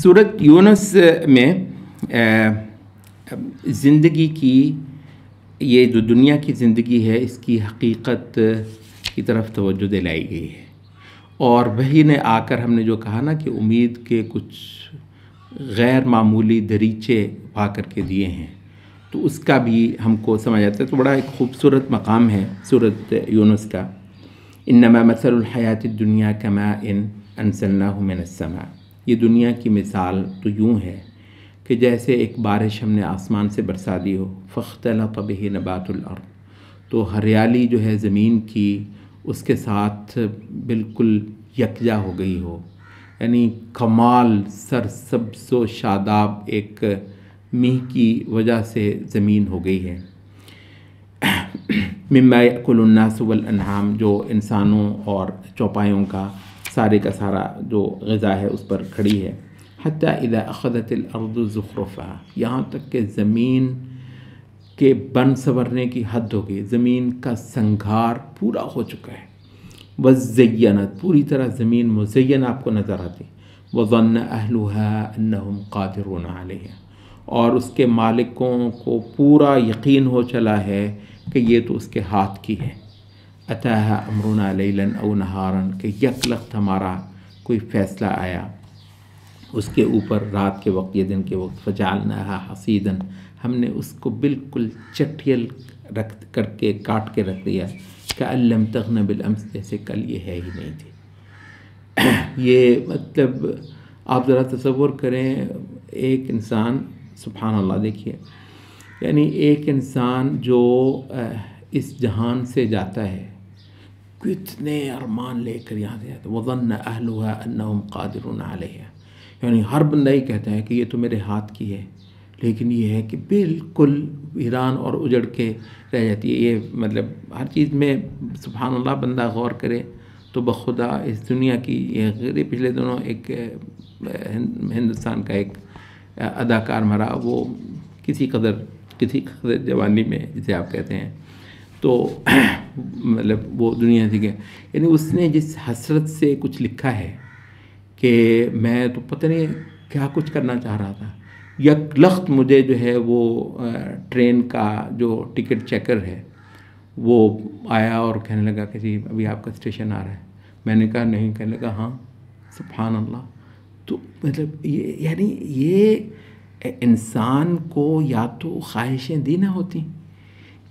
سورۃ یونس میں زندگی کی یہ جو دنیا کی زندگی ہے اس کی حقیقت کی طرف توجہ دلائی گئی ہے، اور وہی نے آ کر ہم نے جو کہا نا کہ امید کے کچھ غیر معمولی دریچے پا کر کے دیے ہیں، تو اس کا بھی ہم کو سمجھ آتا ہے۔ تو بڑا ایک خوبصورت مقام ہے سورۃ یونس کا، انما مثل الحیات الدنیا کماء انزلناہ من السماء۔ یہ دنیا کی مثال تو یوں ہے کہ جیسے ایک بارش ہم نے آسمان سے برسا دی ہو، فاختلط بہ نبات الارض، تو ہریالی جو ہے زمین کی اس کے ساتھ بالکل یکجا ہو گئی ہو، یعنی کمال سرسبز و شاداب ایک میہ کی وجہ سے زمین ہو گئی ہے۔ مما یأکل الناس والانعام، جو انسانوں اور چوپایوں کا سارے کا سارا جو غذا ہے اس پر کھڑی ہے۔ حتی اذا اخذت الارض زخرفها، یہاں تک کہ زمین کے بن سنورنے کی حد ہو گئی، زمین کا سنگھار پورا ہو چکا ہے۔ وزینت، پوری طرح زمین مزین آپ کو نظر آتی۔ وظن اہلها انہم قادرون علیہا، اور اس کے مالکوں کو پورا یقین ہو چلا ہے کہ یہ تو اس کے ہاتھ کی ہے۔ اتاہا امرنا لیلا او نہارا، کہ یک لخت ہمارا کوئی فیصلہ آیا اس کے اوپر رات کے وقت یا دن کے وقت، فجعلناہا حصیدا، ہم نے اس کو بالکل چٹیل رکھ کر کے کاٹ کے رکھ دیا، کأن لم تغن بالامس، جیسے کل یہ ہے ہی نہیں تھی۔ یہ مطلب آپ ذرا تصور کریں، ایک انسان، سبحان اللہ، دیکھیے یعنی ایک انسان جو اس جہان سے جاتا ہے، کتنے ارمان لے کر یہاں سے جاتا ہے، وظن اہلها انہم قادرون علیہا، یعنی ہر بندہ ہی کہتا ہے کہ یہ تو میرے ہاتھ کی ہے، لیکن یہ ہے کہ بالکل ویران اور اجڑ کے رہ جاتی ہے۔ یہ مطلب ہر چیز میں سبحان اللہ بندہ غور کرے تو بخدا اس دنیا کی یہ پچھلے دنوں ایک ہندوستان کا ایک اداکار مرا، وہ کسی قدر جوانی میں جسے آپ کہتے ہیں، تو مطلب وہ دنیا سے گیا، یعنی اس نے جس حسرت سے کچھ لکھا ہے کہ میں تو پتہ نہیں کیا کچھ کرنا چاہ رہا تھا، یک لخت مجھے جو ہے وہ ٹرین کا جو ٹکٹ چیکر ہے وہ آیا اور کہنے لگا کہ جی ابھی آپ کا اسٹیشن آ رہا ہے۔ میں نے کہا نہیں، کہنے لگا ہاں۔ سبحان اللہ۔ تو مطلب یہ یعنی یہ انسان کو یا تو خواہشیں دی نہ ہوتی،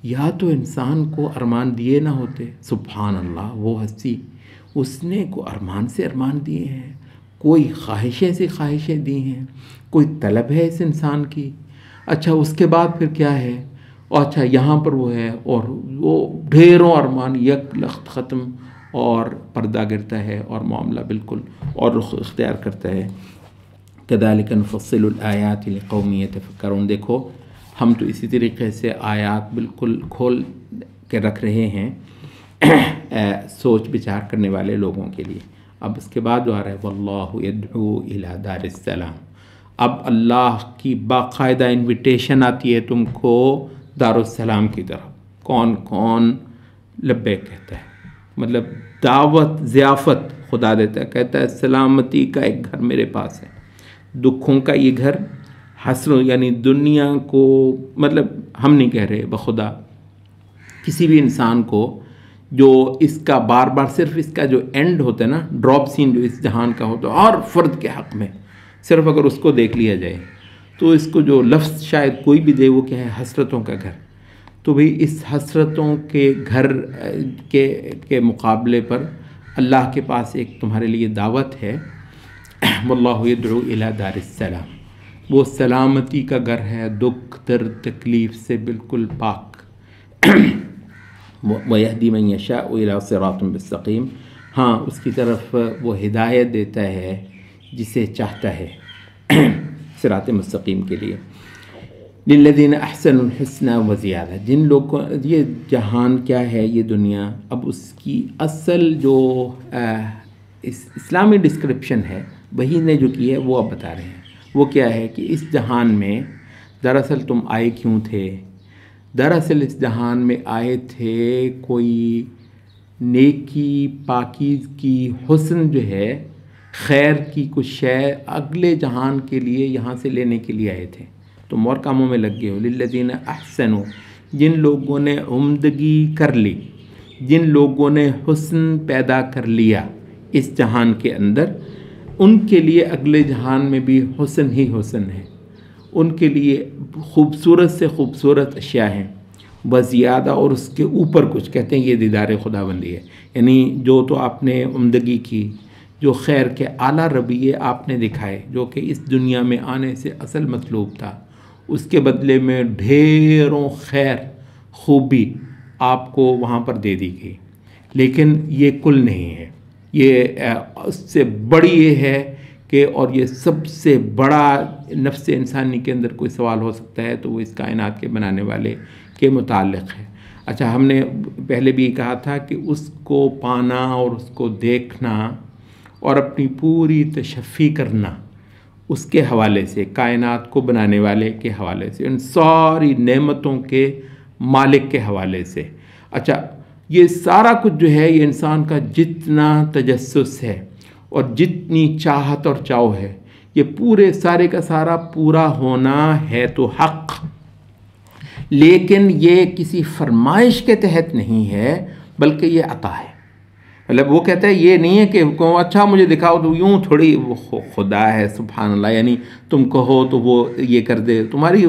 یا تو انسان کو ارمان دیے نہ ہوتے۔ سبحان اللہ، وہ ہستی اس نے کو ارمان سے ارمان دیے ہیں، کوئی خواہشیں سے خواہشیں دی ہیں، کوئی طلب ہے اس انسان کی۔ اچھا اس کے بعد پھر کیا ہے؟ اور اچھا یہاں پر وہ ہے، اور وہ ڈھیروں ارمان یک لخت ختم، اور پردہ گرتا ہے اور معاملہ بالکل اور رخ اختیار کرتا ہے۔ کذالک نفصل الآیات لقوم یتفکرون، دیکھو ہم تو اسی طریقے سے آیات بالکل کھول کے رکھ رہے ہیں سوچ بچار کرنے والے لوگوں کے لیے۔ اب اس کے بعد جو آ رہا ہے واللہ یدعو الی دار السلام، اب اللہ کی باقاعدہ انویٹیشن آتی ہے تم کو دار السلام کی طرف۔ کون کون لبیک کہتا ہے، مطلب دعوت ضیافت خدا دیتا ہے، کہتا ہے سلامتی کا ایک گھر میرے پاس ہے، دکھوں کا یہ گھر، حسروں یعنی دنیا کو، مطلب ہم نہیں کہہ رہے، بخدا کسی بھی انسان کو جو اس کا بار بار صرف اس کا جو اینڈ ہوتا ہے نا، ڈراپ سین جو اس جہان کا ہوتا ہے، ہر فرد کے حق میں صرف اگر اس کو دیکھ لیا جائے تو اس کو جو لفظ شاید کوئی بھی دے وہ کیا ہے، حسرتوں کا گھر۔ تو بھئی اس حسرتوں کے گھر کے مقابلے پر اللہ کے پاس ایک تمہارے لیے دعوت ہے، واللہ یدعو الی دار السلام، وہ سلامتی کا گھر ہے، دکھ درد تکلیف سے بالکل پاک۔ وَيَهْدِي مَن يَشَاءُ إِلَىٰ صِرَاطٍ مُّسْتَقِيمٍ، ہاں اس کی طرف وہ ہدایت دیتا ہے جسے چاہتا ہے صراط مستقیم کے لیے۔ لِلَّذِينَ أَحْسَنُوا الْحُسْنَىٰ وَزِيَادَةٌ، جن لوگوں، یہ جہان کیا ہے، یہ دنیا، اب اس کی اصل جو اسلامی ڈسکرپشن ہے وہی نے جو کی ہے وہ اب بتا رہے ہیں۔ وہ کیا ہے کہ اس جہان میں دراصل تم آئے کیوں تھے؟ دراصل اس جہان میں آئے تھے کوئی نیکی، پاکیزگی، حسن جو ہے خیر کی کچھ شے اگلے جہان کے لیے یہاں سے لینے کے لیے آئے تھے، تم اور کاموں میں لگ گئے ہو۔ للذین احسنوا، جن لوگوں نے عمدگی کر لی، جن لوگوں نے حسن پیدا کر لیا اس جہان کے اندر، ان کے لیے اگلے جہان میں بھی حسن ہی حسن ہے، ان کے لیے خوبصورت سے خوبصورت اشیاء ہیں، وزیادہ اور اس کے اوپر کچھ، کہتے ہیں یہ دیدار خداوندی ہے۔ یعنی جو تو آپ نے عمدگی کی، جو خیر کے اعلیٰ رویے آپ نے دکھائے، جو کہ اس دنیا میں آنے سے اصل مطلوب تھا، اس کے بدلے میں ڈھیروں خیر خوبی آپ کو وہاں پر دے دی گئی، لیکن یہ کل نہیں ہے، یہ اس سے بڑی یہ ہے کہ، اور یہ سب سے بڑا نفس انسانی کے اندر کوئی سوال ہو سکتا ہے تو وہ اس کائنات کے بنانے والے کے متعلق ہے۔ اچھا، ہم نے پہلے بھی کہا تھا کہ اس کو پانا اور اس کو دیکھنا اور اپنی پوری تشفی کرنا اس کے حوالے سے، کائنات کو بنانے والے کے حوالے سے، ان ساری نعمتوں کے مالک کے حوالے سے۔ اچھا، یہ سارا کچھ جو ہے، یہ انسان کا جتنا تجسس ہے اور جتنی چاہت اور چاؤ ہے، یہ پورے سارے کا سارا پورا ہونا ہے تو حق، لیکن یہ کسی فرمائش کے تحت نہیں ہے، بلکہ یہ عطا ہے۔ مطلب وہ کہتا ہے یہ نہیں ہے کہ اچھا مجھے دکھاؤ، تو یوں تھوڑی وہ خدا ہے سبحان اللہ، یعنی تم کہو تو وہ یہ کر دے، تمہاری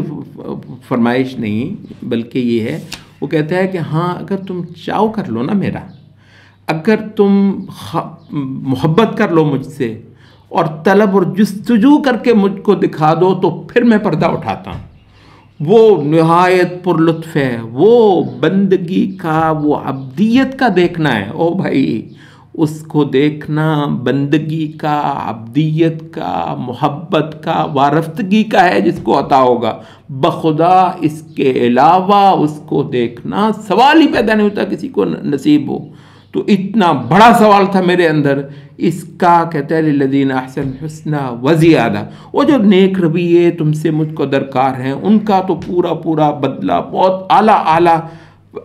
فرمائش نہیں، بلکہ یہ ہے، وہ کہتا ہے کہ ہاں اگر تم چاؤ کر لو نا میرا، اگر تم محبت کر لو مجھ سے اور طلب اور جستجو کر کے مجھ کو دکھا دو، تو پھر میں پردہ اٹھاتا ہوں۔ وہ نہایت پر لطف ہے، وہ بندگی کا، وہ عبدیت کا دیکھنا ہے۔ او بھائی، اس کو دیکھنا بندگی کا، عبدیت کا، محبت کا، وارفتگی کا ہے جس کو عطا ہوگا۔ بخدا اس کے علاوہ اس کو دیکھنا سوال ہی پیدا نہیں ہوتا کسی کو نصیب ہو۔ تو اتنا بڑا سوال تھا میرے اندر، اس کا کہتا ہے للذین احسن الحسنی وزیادہ، وہ جو نیک رویے تم سے مجھ کو درکار ہیں، ان کا تو پورا پورا بدلہ بہت اعلیٰ اعلیٰ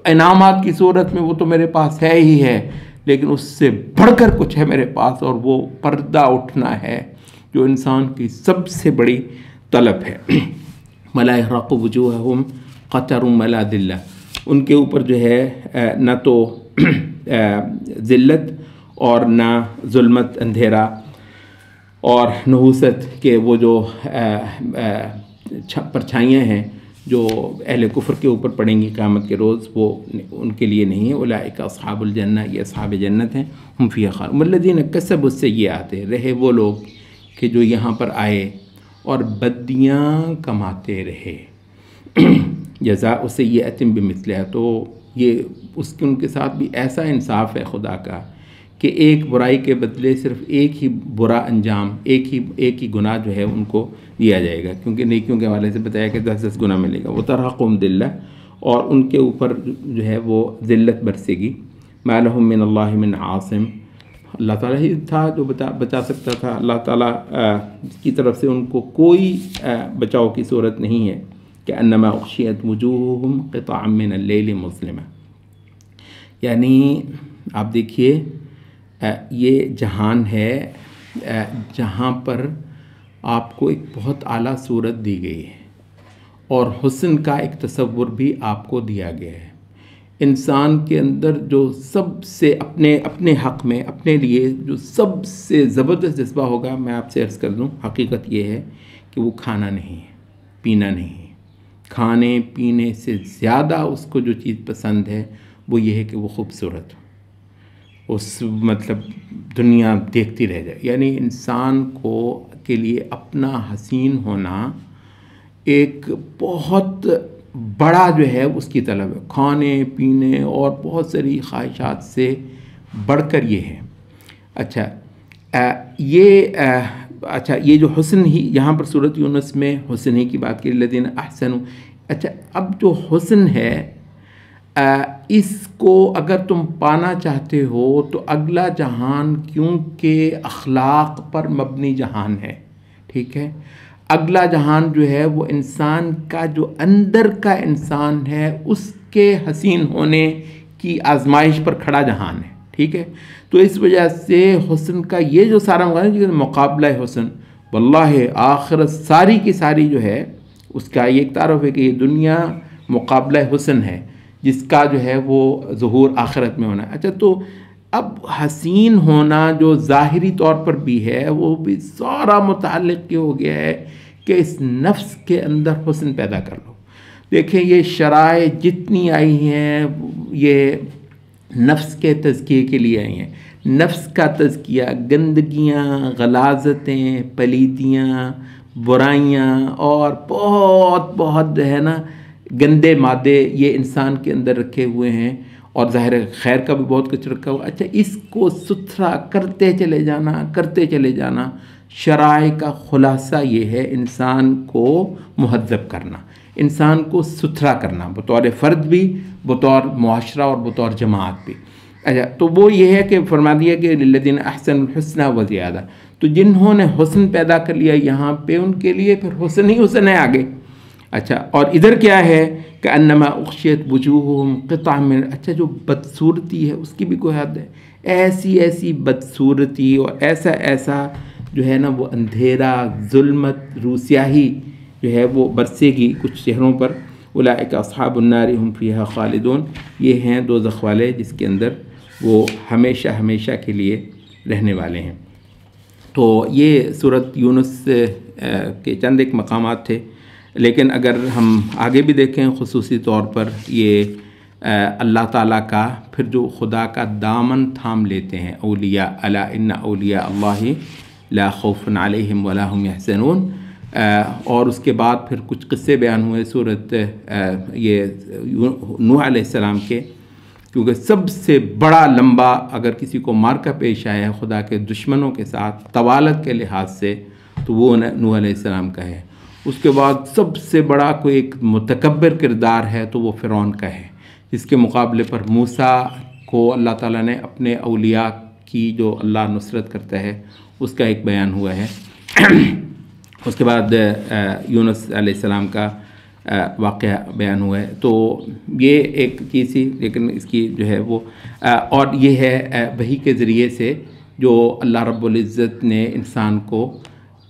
انعامات کی صورت میں وہ تو میرے پاس ہے ہی ہے، لیکن اس سے بڑھ کر کچھ ہے میرے پاس، اور وہ پردہ اٹھنا ہے جو انسان کی سب سے بڑی طلب ہے۔ وَلَا يَحْرَقُ وُجُوهَهُمْ قَتَرٌ وَلَا ذِلَّةٌ، ان کے اوپر جو ہے نہ تو ذلت اور نہ ظلمت، اندھیرا اور نحوست کے وہ جو پرچھائیاں ہیں جو اہل کفر کے اوپر پڑیں گی قیامت کے روز، وہ ان کے لیے نہیں ہے۔ اولئک اصحاب الجنہ، یہ اصحاب جنت ہیں، ہم فیہا خالدون۔ والذین کسبوا السیئات، رہے وہ لوگ کہ جو یہاں پر آئے اور بدیاں کماتے رہے، جزاء سیئۃ بمثلہا، تو یہ اس کے ان کے ساتھ بھی ایسا انصاف ہے خدا کا کہ ایک برائی کے بدلے صرف ایک ہی برا انجام، ایک ہی گناہ جو ہے ان کو دیا جائے گا، کیونکہ نیکیوں کے حوالے سے بتایا کہ 10 گناہ ملے گا۔ وترہقہم ذلہ، اور ان کے اوپر جو ہے وہ ذلت برسے گی۔ ما لہم من اللہ من عاصم، اللہ تعالیٰ ہی تھا جو بچا سکتا تھا، اللہ تعالیٰ کی طرف سے ان کو کوئی بچاؤ کی صورت نہیں ہے۔ کہ انما اغشیت وجوہہم قطعا من اللیل مظلمہ، یعنی آپ دیکھیے یہ جہان ہے جہاں پر آپ کو ایک بہت اعلیٰ صورت دی گئی ہے اور حسن کا ایک تصور بھی آپ کو دیا گیا ہے۔ انسان کے اندر جو سب سے اپنے حق میں، اپنے لیے جو سب سے زبردست جذبہ ہوگا، میں آپ سے عرض کر دوں، حقیقت یہ ہے کہ وہ کھانا نہیں ہے، پینا نہیں ہے۔ کھانے پینے سے زیادہ اس کو جو چیز پسند ہے وہ یہ ہے کہ وہ خوبصورت ہو، اس مطلب دنیا دیکھتی رہ جائے۔ یعنی انسان کو کے لیے اپنا حسین ہونا ایک بہت بڑا جو ہے اس کی طلب ہے، کھانے پینے اور بہت ساری خواہشات سے بڑھ کر یہ ہے۔ اچھا یہ جو حسن ہی یہاں پر سورۃ یونس میں حسن ہی کی بات کی، الذین احسنوا۔ اچھا، اب جو حسن ہے اس کو اگر تم پانا چاہتے ہو تو اگلا جہان کیونکہ اخلاق پر مبنی جہان ہے، ٹھیک ہے، اگلا جہان جو ہے وہ انسان کا جو اندر کا انسان ہے اس کے حسین ہونے کی آزمائش پر کھڑا جہان ہے، ٹھیک ہے. تو اس وجہ سے حسن کا یہ جو سارا مقابلہ حسن، واللہ آخرت ساری کی ساری جو ہے اس کا یہ ایک تعارف ہے کہ یہ دنیا مقابلہ حسن ہے، جس کا جو ہے وہ ظہور آخرت میں ہونا ہے. اچھا، تو اب حسین ہونا جو ظاہری طور پر بھی ہے وہ بھی سارا متعلق یہ ہو گیا ہے کہ اس نفس کے اندر حسن پیدا کر لو. دیکھیں یہ شرائط جتنی آئی ہیں یہ نفس کے تزکیے کے لیے آئی ہیں. نفس کا تزکیہ، گندگیاں، غلاظتیں، پلیدیاں، برائیاں اور بہت بہت جو ہے نا گندے مادے یہ انسان کے اندر رکھے ہوئے ہیں، اور ظاہر خیر کا بھی بہت کچھ رکھا ہوا. اچھا، اس کو ستھرا کرتے چلے جانا. شرائع کا خلاصہ یہ ہے انسان کو مہذب کرنا، انسان کو ستھرا کرنا، بطور فرد بھی، بطور معاشرہ اور بطور جماعت بھی. اچھا، تو وہ یہ ہے کہ فرما دیا کہ للذین احسنوا الحسنی وزیادہ. تو جنہوں نے حسن پیدا کر لیا یہاں پہ ان کے لیے پھر حسن ہی حسن ہے آگے. اچھا، اور ادھر کیا ہے کہ انما اغشیت وجوہہم قطع من، اچھا جو بدصورتی ہے اس کی بھی کوئی حد ہے. ایسی بدصورتی اور ایسا جو ہے نا وہ اندھیرا، ظلمت، روسیاہی جو ہے وہ برسے گی کچھ چہروں پر. اولئک اصحاب النار ہم فیہا خالدون، یہ ہیں دوزخ والے جس کے اندر وہ ہمیشہ کے لیے رہنے والے ہیں. تو یہ سورۃ یونس کے چند ایک مقامات تھے، لیکن اگر ہم آگے بھی دیکھیں خصوصی طور پر یہ اللہ تعالیٰ کا پھر جو خدا کا دامن تھام لیتے ہیں، اولیاء الا ان اولیاء اللہ لا خوف علیہم ولا هم یحزنون. اور اس کے بعد پھر کچھ قصے بیان ہوئے سورۃ یہ نوح علیہ السلام کے، کیونکہ سب سے بڑا لمبا اگر کسی کو مارکا پیش آیا ہے خدا کے دشمنوں کے ساتھ طوالت کے لحاظ سے تو وہ نوح علیہ السلام کا ہے. اس کے بعد سب سے بڑا کوئی ایک متکبر کردار ہے تو وہ فرعون کا ہے، جس کے مقابلے پر موسیٰ کو اللہ تعالیٰ نے اپنے اولیاء کی جو اللہ نصرت کرتا ہے اس کا ایک بیان ہوا ہے. اس کے بعد یونس علیہ السلام کا واقعہ بیان ہوا ہے. تو یہ ایک چیز تھی، لیکن اس کی جو ہے وہ اور یہ ہے وحی کے ذریعے سے جو اللہ رب العزت نے انسان کو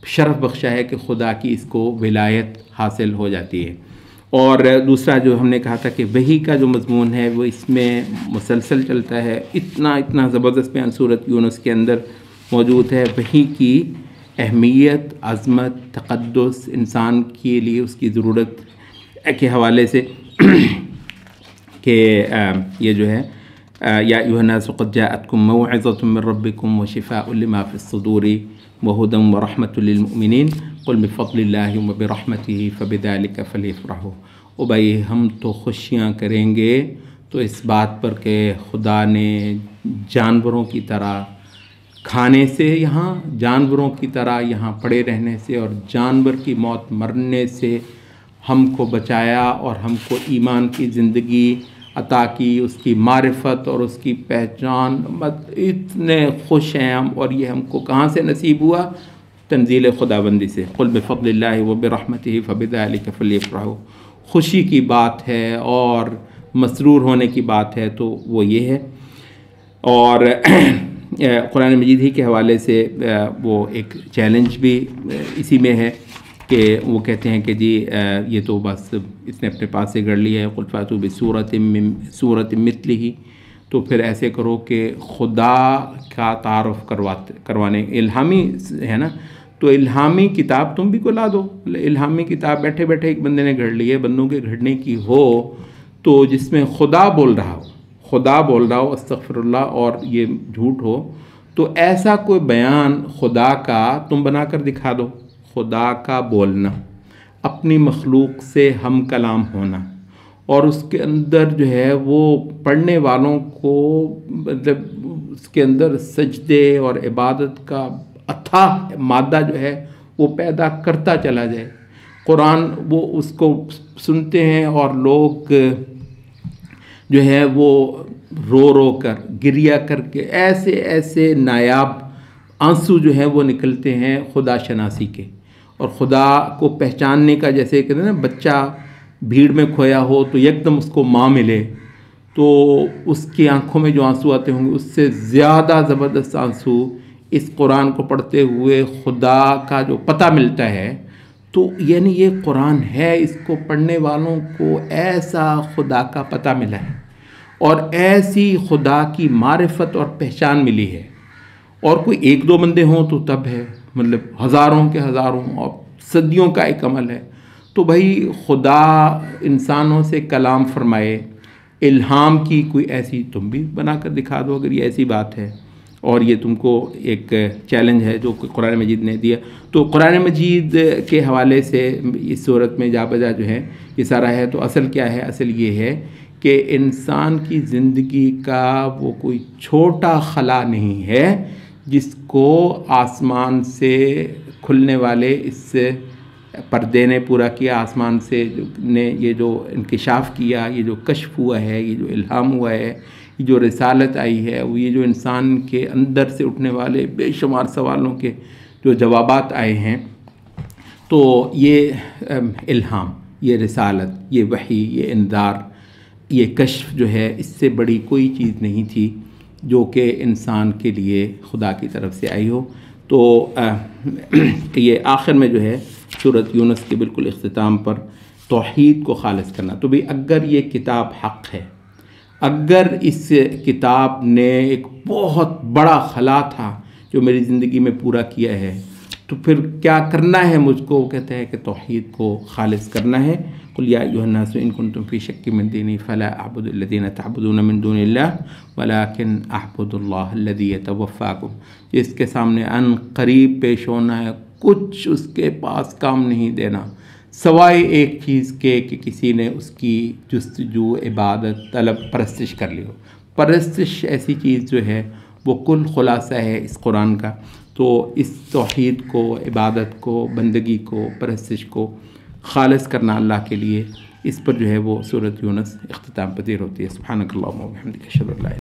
شرف بخشا ہے کہ خدا کی اس کو ولایت حاصل ہو جاتی ہے. اور دوسرا جو ہم نے کہا تھا کہ وحی کا جو مضمون ہے وہ اس میں مسلسل چلتا ہے. اتنا زبردست بیان سورۃ یونس کے اندر موجود ہے وحی کی اہمیت، عظمت، تقدس، انسان کے لیے اس کی ضرورت کے حوالے سے کہ یہ جو ہے یا ایھا الناس قد جاءتکم موعظۃ من ربکم وشفاء لما فی الصدور وہدی ورحمۃ للمؤمنین قل بفضل اللہ وبرحمتہ فبذلک فلیفرحوا. او بھائی ہم تو خوشیاں کریں گے تو اس بات پر کہ خدا نے جانوروں کی طرح کھانے سے، یہاں جانوروں کی طرح یہاں پڑے رہنے سے اور جانور کی موت مرنے سے ہم کو بچایا اور ہم کو ایمان کی زندگی عطا کی، اس کی معرفت اور اس کی پہچان. اتنے خوش ہیں ہم، اور یہ ہم کو کہاں سے نصیب ہوا؟ تنزیل خداوندی سے. قل بفضل اللہ وبرحمتہ فبذلک فلیفرحوا. خوشی کی بات ہے اور مسرور ہونے کی بات ہے تو وہ یہ ہے. اور قرآن مجید ہی کے حوالے سے وہ ایک چیلنج بھی اسی میں ہے کہ وہ کہتے ہیں کہ جی یہ تو بس اس نے اپنے پاس سے گڑھ لیا ہے. قل فاتوا بسورۃ مثلہ، تو پھر ایسے کرو کہ خدا کا تعارف کروانے الہامی ہے نا، تو الہامی کتاب تم بھی کو لا دو. الہامی کتاب بیٹھے ایک بندے نے گھڑ لی ہے، بندوں کے گھڑنے کی ہو تو جس میں خدا بول رہا ہو استغفر اللہ اور یہ جھوٹ ہو، تو ایسا کوئی بیان خدا کا تم بنا کر دکھا دو. خدا کا بولنا، اپنی مخلوق سے ہم کلام ہونا، اور اس کے اندر جو ہے وہ پڑھنے والوں کو مطلب اس کے اندر سجدے اور عبادت کا اتھاہ مادہ جو ہے وہ پیدا کرتا چلا جائے. قرآن وہ اس کو سنتے ہیں اور لوگ جو ہے وہ رو کر گریا کر کے ایسے نایاب آنسو جو ہیں وہ نکلتے ہیں خدا شناسی کے اور خدا کو پہچاننے کا. جیسے کہتے ہیں نا بچہ بھیڑ میں کھویا ہو تو یکدم اس کو ماں ملے، تو اس کی آنکھوں میں جو آنسو آتے ہوں گے اس سے زیادہ زبردست آنسو اس قرآن کو پڑھتے ہوئے خدا کا جو پتہ ملتا ہے. تو یعنی یہ قرآن ہے، اس کو پڑھنے والوں کو ایسا خدا کا پتہ ملا ہے اور ایسی خدا کی معرفت اور پہچان ملی ہے. اور کوئی ایک دو بندے ہوں تو تب ہے، مطلب ہزاروں کے ہزاروں اور صدیوں کا ایک عمل ہے. تو بھائی خدا انسانوں سے کلام فرمائے، الہام کی کوئی ایسی تم بھی بنا کر دکھا دو اگر یہ ایسی بات ہے. اور یہ تم کو ایک چیلنج ہے جو کہ قرآن مجید نے دیا. تو قرآن مجید کے حوالے سے اس صورت میں جا بجا جو ہے یہ سارا ہے. تو اصل کیا ہے؟ اصل یہ ہے کہ انسان کی زندگی کا وہ کوئی چھوٹا خلا نہیں ہے جس کو آسمان سے کھلنے والے اس پردے نے پورا کیا، آسمان سے نے یہ جو انکشاف کیا، یہ جو کشف ہوا ہے، یہ جو الہام ہوا ہے، یہ جو رسالت آئی ہے، وہ یہ جو انسان کے اندر سے اٹھنے والے بے شمار سوالوں کے جو جوابات آئے ہیں. تو یہ الہام، یہ رسالت، یہ وحی، یہ انذار، یہ کشف جو ہے اس سے بڑی کوئی چیز نہیں تھی جو کہ انسان کے لیے خدا کی طرف سے آئی ہو. تو یہ آخر میں جو ہے سورۃ یونس کے بالکل اختتام پر توحید کو خالص کرنا. تو بھی اگر یہ کتاب حق ہے، اگر اس کتاب نے ایک بہت بڑا خلا تھا جو میری زندگی میں پورا کیا ہے، تو پھر کیا کرنا ہے مجھ کو؟ وہ کہتے ہیں کہ توحید کو خالص کرنا ہے. قل یا ایھا الناس ان کنتم فی شک من دینی فلا اعبد الذین تعبدون من دون اللہ ولکن اعبد اللہ الذی یتوفاکم. اس کے سامنے ان قریب پیش ہونا ہے، کچھ اس کے پاس کام نہیں دینا سوائے ایک چیز کے کہ کسی نے اس کی جستجو، عبادت، طلب، پرستش کر لی ہو. پرستش ایسی چیز جو ہے وہ کل خلاصہ ہے اس قرآن کا. تو اس توحید کو، عبادت کو، بندگی کو، پرستش کو خالص کرنا اللہ کے لیے، اس پر جو ہے وہ سورۃ یونس اختتام پذیر ہوتی ہے. سبحانک اللہم و بحمدک اشہد ان لا الہ